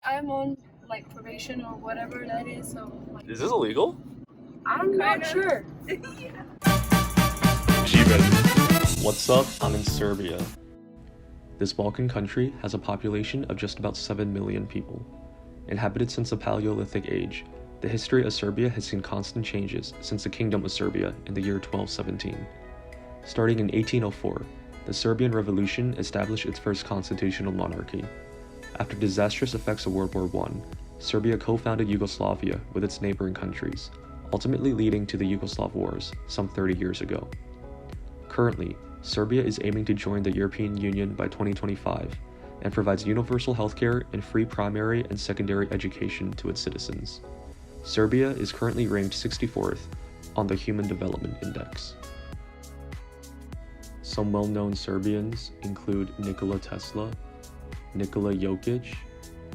I'm on like probation or whatever that is, so like, Is this illegal? I'm not sure. What's up? I'm in Serbia. This Balkan country has a population of just about 7 million people. Inhabited since the Paleolithic age, the history of Serbia has seen constant changes since the Kingdom of Serbia in the year 1217. Starting in 1804, the Serbian Revolution established its first constitutional monarchy. After disastrous effects of World War I, Serbia co-founded Yugoslavia with its neighboring countries, ultimately leading to the Yugoslav Wars some 30 years ago. Currently, Serbia is aiming to join the European Union by 2025 and provides universal healthcare and free primary and secondary education to its citizens. Serbia is currently ranked 64th on the Human Development Index. Some well-known Serbians include Nikola Tesla, Nikola Jokic,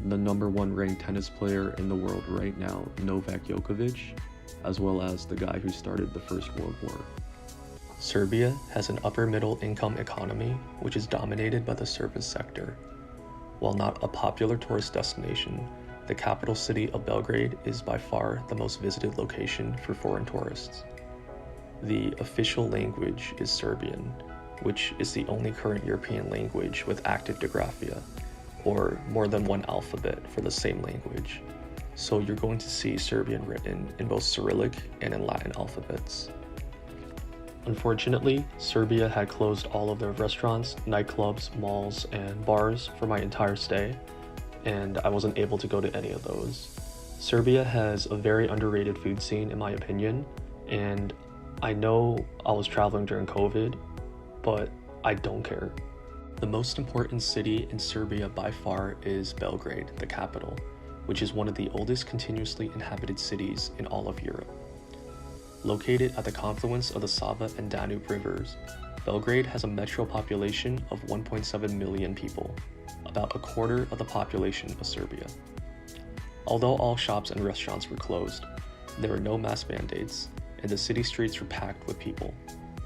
the #1 ranked tennis player in the world right now, Novak Djokovic, as well as the guy who started the First World War. Serbia has an upper-middle income economy, which is dominated by the service sector. While not a popular tourist destination, the capital city of Belgrade is by far the most visited location for foreign tourists. The official language is Serbian, which is the only current European language with active digraphia, or more than one alphabet for the same language. So you're going to see Serbian written in both Cyrillic and in Latin alphabets. Unfortunately, Serbia had closed all of their restaurants, nightclubs, malls, and bars for my entire stay, and I wasn't able to go to any of those. Serbia has a very underrated food scene in my opinion, and I know I was traveling during COVID, but I don't care. The most important city in Serbia by far is Belgrade, the capital, which is one of the oldest continuously inhabited cities in all of Europe. Located at the confluence of the Sava and Danube rivers, Belgrade has a metro population of 1.7 million people, about a quarter of the population of Serbia. Although all shops and restaurants were closed, there were no mass mandates, and the city streets were packed with people,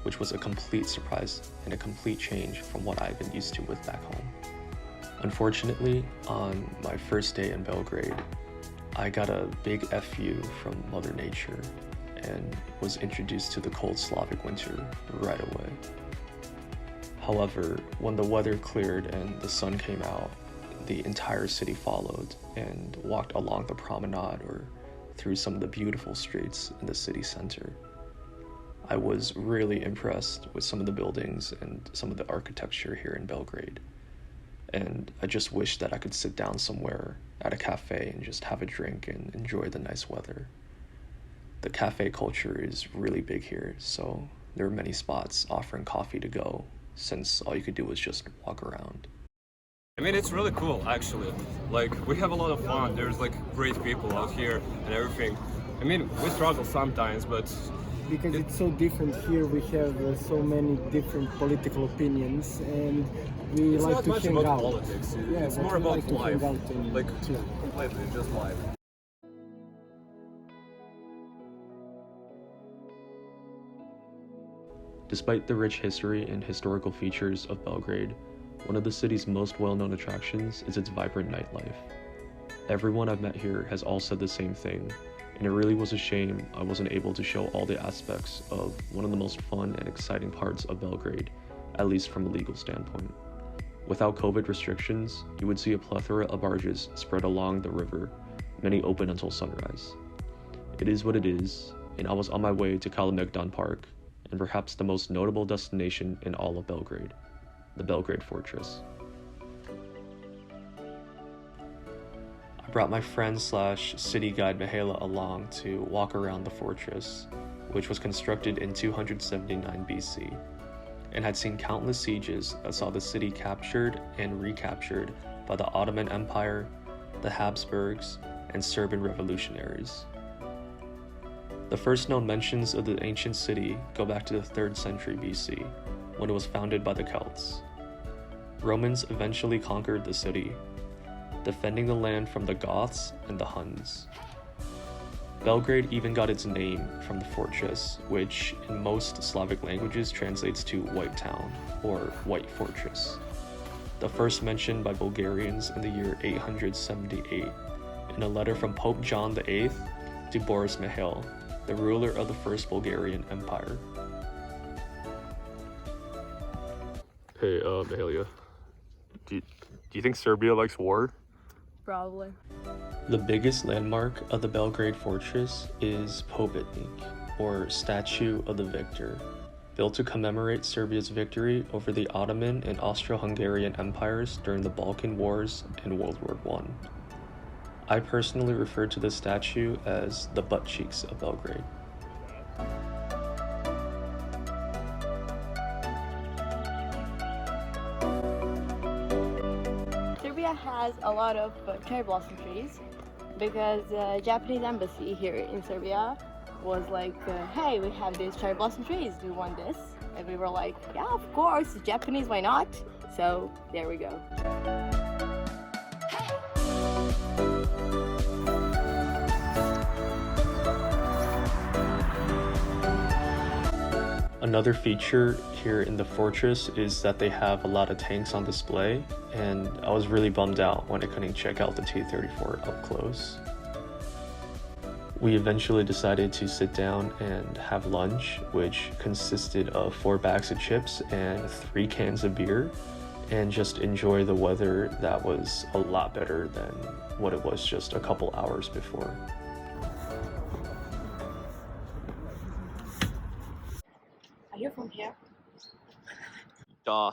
which was a complete surprise and a complete change from what I've been used to with back home. Unfortunately, on my first day in Belgrade, I got a big FU from Mother Nature and was introduced to the cold Slavic winter right away. However, when the weather cleared and the sun came out, the entire city followed and walked along the promenade or through some of the beautiful streets in the city center. I was really impressed with some of the buildings and some of the architecture here in Belgrade. And I just wish that I could sit down somewhere at a cafe and just have a drink and enjoy the nice weather. The cafe culture is really big here, so there are many spots offering coffee to go, since all you could do was just walk around. I mean, it's really cool, actually. Like, we have a lot of fun. There's, like, great people out here and everything. I mean, we struggle sometimes, but... Because it's so different here, we have so many different political opinions, and we it's like not to much hang about out. politics. Yeah, it's but more we about like to life. hang out and Like, chill. completely, just life. Despite the rich history and historical features of Belgrade, one of the city's most well-known attractions is its vibrant nightlife. Everyone I've met here has all said the same thing, and it really was a shame I wasn't able to show all the aspects of one of the most fun and exciting parts of Belgrade, at least from a legal standpoint. Without COVID restrictions, you would see a plethora of barges spread along the river, many open until sunrise. It is what it is, and I was on my way to Kalemegdan Park, and perhaps the most notable destination in all of Belgrade, the Belgrade Fortress. I brought my friend/city guide Mihaela along to walk around the fortress, which was constructed in 279 BC, and had seen countless sieges that saw the city captured and recaptured by the Ottoman Empire, the Habsburgs, and Serbian revolutionaries. The first known mentions of the ancient city go back to the 3rd century BC, when it was founded by the Celts. Romans eventually conquered the city, defending the land from the Goths and the Huns. Belgrade even got its name from the fortress, which in most Slavic languages translates to White Town or White Fortress. the first mentioned by Bulgarians in the year 878, in a letter from Pope John VIII to Boris Mihail, the ruler of the First Bulgarian Empire. Hey, Mihalia, do you think Serbia likes war? Probably. The biggest landmark of the Belgrade fortress is Pobednik, or Statue of the Victor, built to commemorate Serbia's victory over the Ottoman and Austro-Hungarian empires during the Balkan Wars and World War I. I personally refer to this statue as the butt cheeks of Belgrade. Serbia has a lot of cherry blossom trees because the Japanese embassy here in Serbia was like, hey, we have these cherry blossom trees, do you want this? And we were like, yeah, of course, Japanese, why not? So there we go. Another feature here in the fortress is that they have a lot of tanks on display, and I was really bummed out when I couldn't check out the T-34 up close. We eventually decided to sit down and have lunch, which consisted of 4 bags of chips and 3 cans of beer, and just enjoy the weather that was a lot better than what it was just a couple hours before. Are you from here? Duh.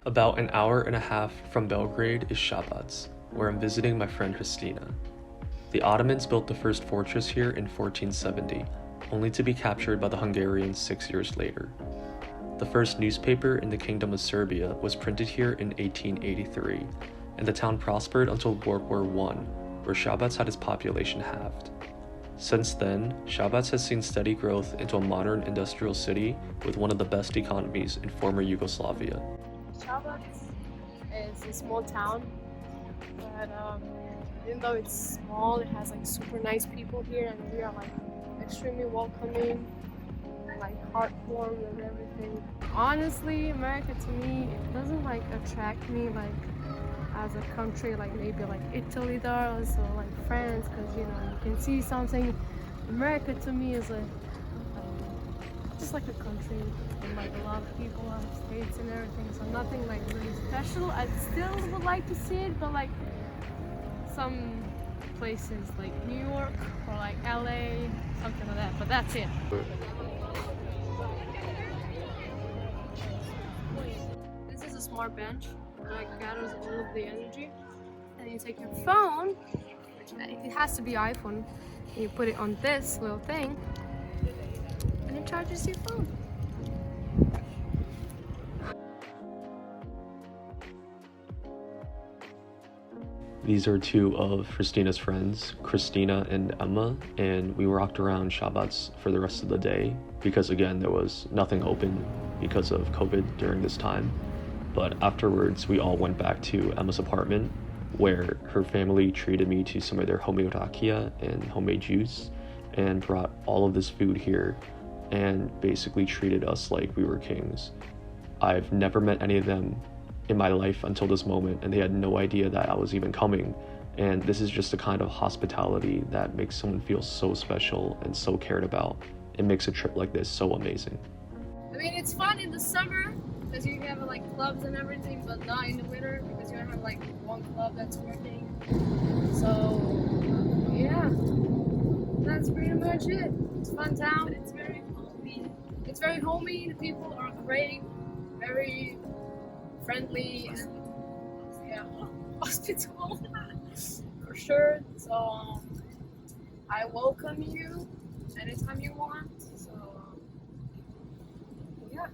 About an hour and a half from Belgrade is Shabac, where I'm visiting my friend Christina. The Ottomans built the first fortress here in 1470, only to be captured by the Hungarians 6 years later. The first newspaper in the Kingdom of Serbia was printed here in 1883, and the town prospered until World War I, where Shabac had its population halved. Since then, Shabac has seen steady growth into a modern industrial city with one of the best economies in former Yugoslavia. Shabac is a small town, but even though it's small, it has like super nice people here, and we are like extremely welcoming, and, like heartwarming and everything. Honestly, America to me, it doesn't like attract me like as a country, like maybe like Italy does, or like France, because you know you can see something. America to me is just like a country, and like a lot of people have states and everything, so nothing like really special. I still would like to see it, but like some places like New York or like LA, something like that, but that's it. This is a smart bench. Like gathers all of the energy, and you take your phone, which it has to be iPhone, and you put it on this little thing, and it charges your phone. These are 2 of Christina's friends, Christina and Emma, and we walked around Shabac for the rest of the day because again there was nothing open because of COVID during this time. But afterwards, we all went back to Emma's apartment, where her family treated me to some of their homemade rakia and homemade juice, and brought all of this food here, and basically treated us like we were kings. I've never met any of them in my life until this moment, and they had no idea that I was even coming. And this is just the kind of hospitality that makes someone feel so special and so cared about. It makes a trip like this so amazing. I mean, it's fun in the summer because you have like clubs and everything, but not in the winter because you don't have like one club that's working. So yeah, that's pretty much it. It's a fun town. It's very homey. It's very homey. The people are great, very friendly, and yeah, hospitable for sure. So I welcome you anytime you want. So yeah.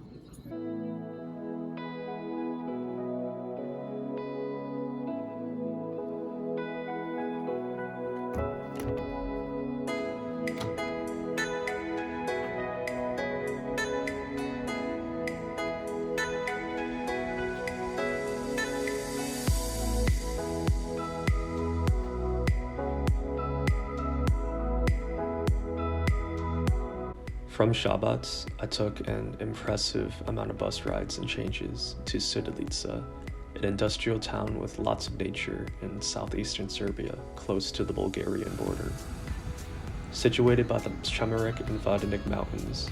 From Shabat, I took an impressive amount of bus rides and changes to Sudelica, an industrial town with lots of nature in southeastern Serbia, close to the Bulgarian border. Situated by the Čemerik and Vodenik mountains,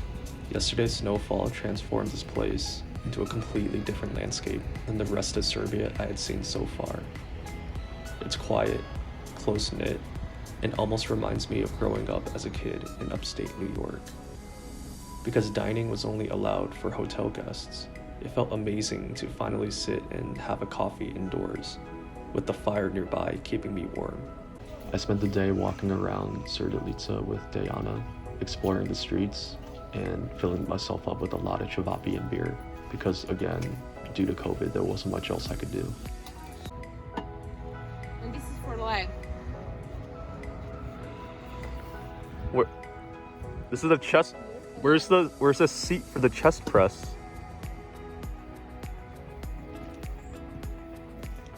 yesterday's snowfall transformed this place into a completely different landscape than the rest of Serbia I had seen so far. It's quiet, close-knit, and almost reminds me of growing up as a kid in upstate New York. Because dining was only allowed for hotel guests, it felt amazing to finally sit and have a coffee indoors, with the fire nearby keeping me warm. I spent the day walking around Srdelica with Diana, exploring the streets, and filling myself up with a lot of cevapi and beer, because again, due to COVID, there wasn't much else I could do. And this is for leg. Where? This is a chest. Where's the seat for the chest press?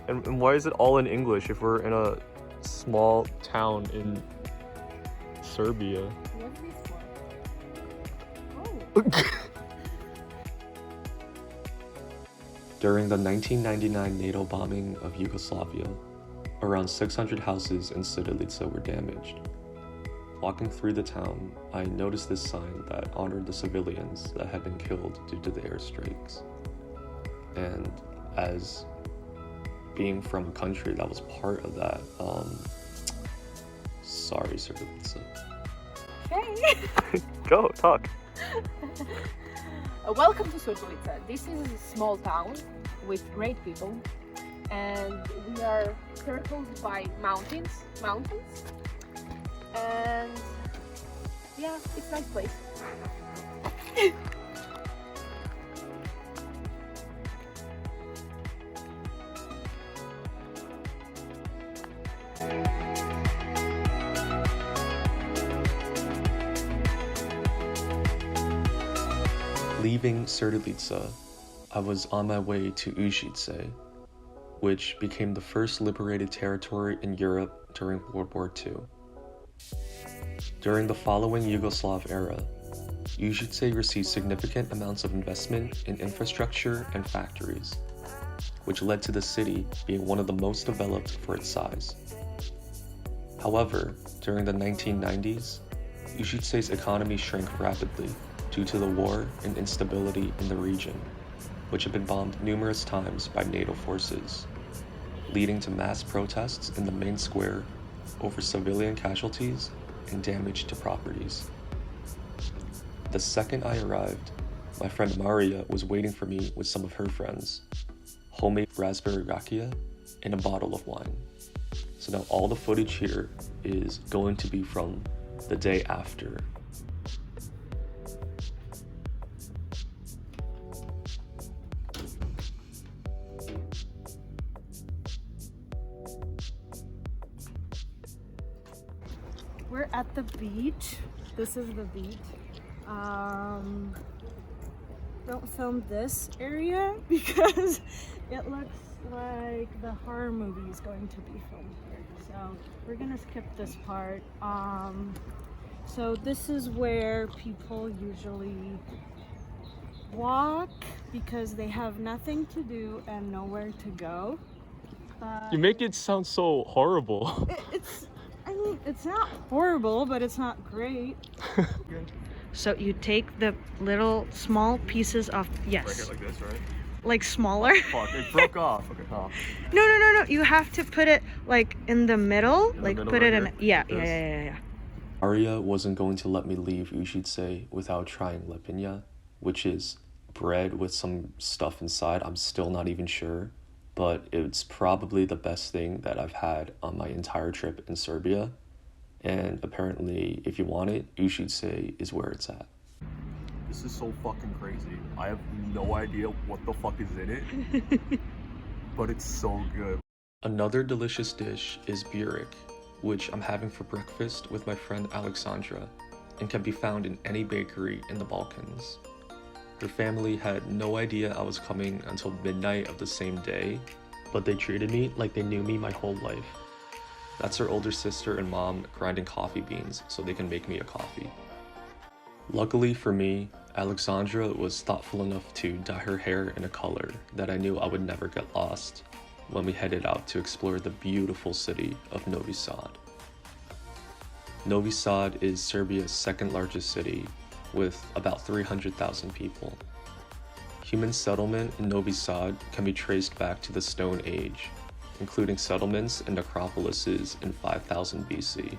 And why is it all in English if we're in a small town in Serbia? What's this for? Oh. During the 1999 NATO bombing of Yugoslavia, around 600 houses in Sudelica were damaged. Walking through the town, I noticed this sign that honored the civilians that had been killed due to the airstrikes. And as being from a country that was part of that, sorry, Srdelica. Hey! Go, talk. Welcome to Srdelica. This is a small town with great people, and we are circled by mountains, and yeah, it's a nice place. Leaving Srdelica, I was on my way to Užice, which became the first liberated territory in Europe during World War II. During the following Yugoslav era, Užice received significant amounts of investment in infrastructure and factories, which led to the city being one of the most developed for its size. However, during the 1990s, Užice's economy shrank rapidly due to the war and instability in the region, which had been bombed numerous times by NATO forces, leading to mass protests in the main square over civilian casualties and damage to properties. The second I arrived, my friend Maria was waiting for me with some of her friends, homemade raspberry rakia, and a bottle of wine. So now all the footage here is going to be from the day after. We're at the beach. This is the beach. Don't film this area because it looks like the horror movie is going to be filmed here. So we're gonna skip this part. So this is where people usually walk because they have nothing to do and nowhere to go. You make it sound so horrible. It's not horrible, but it's not great. So you take the little small pieces of, yes. Break it like this, right? Like smaller. Fuck, it broke off. Okay, off. No. You have to put it like in the middle. In the like middle put right it in. here? Yeah, Like this? yeah. Maria wasn't going to let me leave Užice without trying lepinja, which is bread with some stuff inside. I'm still not even sure, but it's probably the best thing that I've had on my entire trip in Serbia. And apparently, if you want it, Užice is where it's at. This is so fucking crazy. I have no idea what the fuck is in it, but it's so good. Another delicious dish is burek, which I'm having for breakfast with my friend Alexandra, and can be found in any bakery in the Balkans. Her family had no idea I was coming until midnight of the same day, but they treated me like they knew me my whole life. That's her older sister and mom grinding coffee beans so they can make me a coffee. Luckily for me, Alexandra was thoughtful enough to dye her hair in a color that I knew I would never get lost when we headed out to explore the beautiful city of Novi Sad. Novi Sad is Serbia's second largest city with about 300,000 people. Human settlement in Novi Sad can be traced back to the Stone Age, including settlements and necropolises in 5000 BC.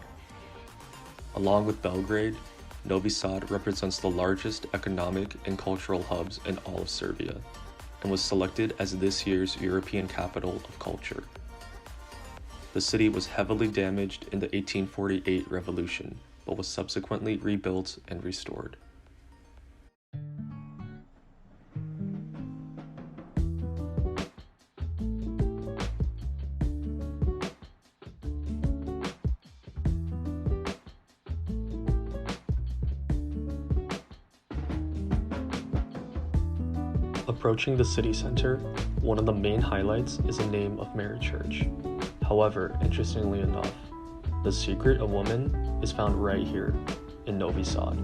Along with Belgrade, Novi Sad represents the largest economic and cultural hubs in all of Serbia, and was selected as this year's European Capital of Culture. The city was heavily damaged in the 1848 revolution, but was subsequently rebuilt and restored. Approaching the city center, one of the main highlights is the name of Mary Church. However, interestingly enough, the secret of woman is found right here in Novi Sad.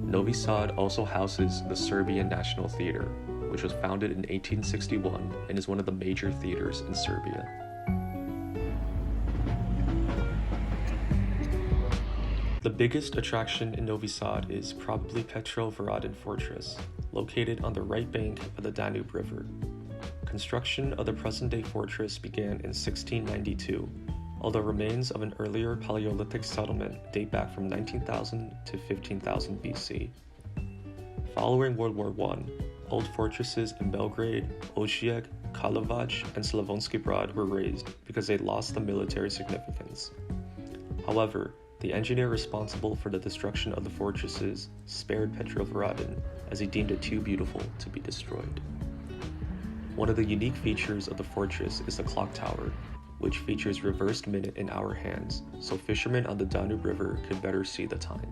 Novi Sad also houses the Serbian National Theater, which was founded in 1861 and is one of the major theaters in Serbia. The biggest attraction in Novi Sad is probably Petrovaradin Fortress, located on the right bank of the Danube River. Construction of the present-day fortress began in 1692, although remains of an earlier Paleolithic settlement date back from 19,000 to 15,000 BC. Following World War I, old fortresses in Belgrade, Osijek, Karlovac, and Slavonski Brod were razed because they lost the military significance. However, the engineer responsible for the destruction of the fortresses spared Petrovaradin as he deemed it too beautiful to be destroyed. One of the unique features of the fortress is the clock tower, which features reversed minute and hour hands, so fishermen on the Danube River could better see the time.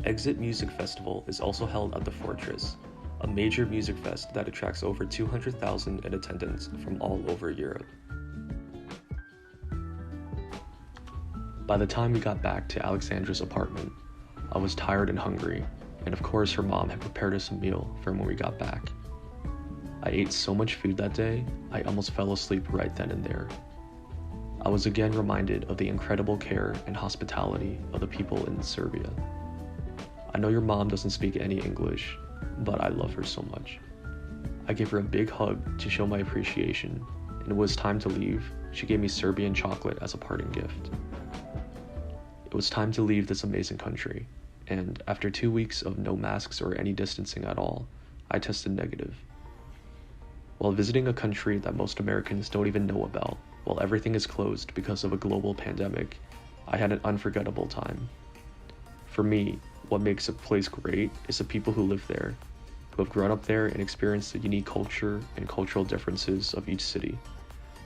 Exit Music Festival is also held at the fortress, a major music fest that attracts over 200,000 in attendance from all over Europe. By the time we got back to Alexandra's apartment, I was tired and hungry, and of course her mom had prepared us a meal from when we got back. I ate so much food that day, I almost fell asleep right then and there. I was again reminded of the incredible care and hospitality of the people in Serbia. I know your mom doesn't speak any English, but I love her so much. I gave her a big hug to show my appreciation, and when it was time to leave, she gave me Serbian chocolate as a parting gift. It was time to leave this amazing country, and after 2 weeks of no masks or any distancing at all, I tested negative. While visiting a country that most Americans don't even know about, while everything is closed because of a global pandemic, I had an unforgettable time. For me, what makes a place great is the people who live there, who have grown up there and experienced the unique culture and cultural differences of each city.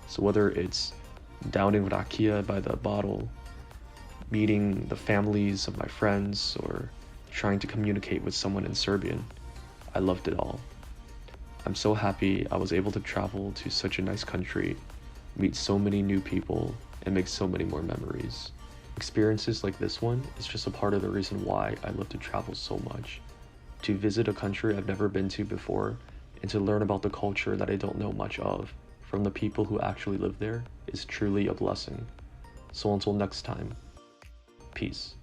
So whether it's downing rakia by the bottle, meeting the families of my friends, or trying to communicate with someone in Serbian, I loved it all. I'm so happy I was able to travel to such a nice country, meet so many new people, and make so many more memories. Experiences like this one is just a part of the reason why I love to travel so much. To visit a country I've never been to before, and to learn about the culture that I don't know much of from the people who actually live there is truly a blessing. So until next time, peace.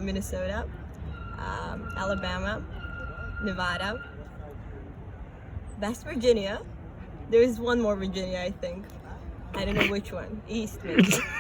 Minnesota, Alabama, Nevada, West Virginia. There is one more Virginia, I think. I don't know which one. East, maybe.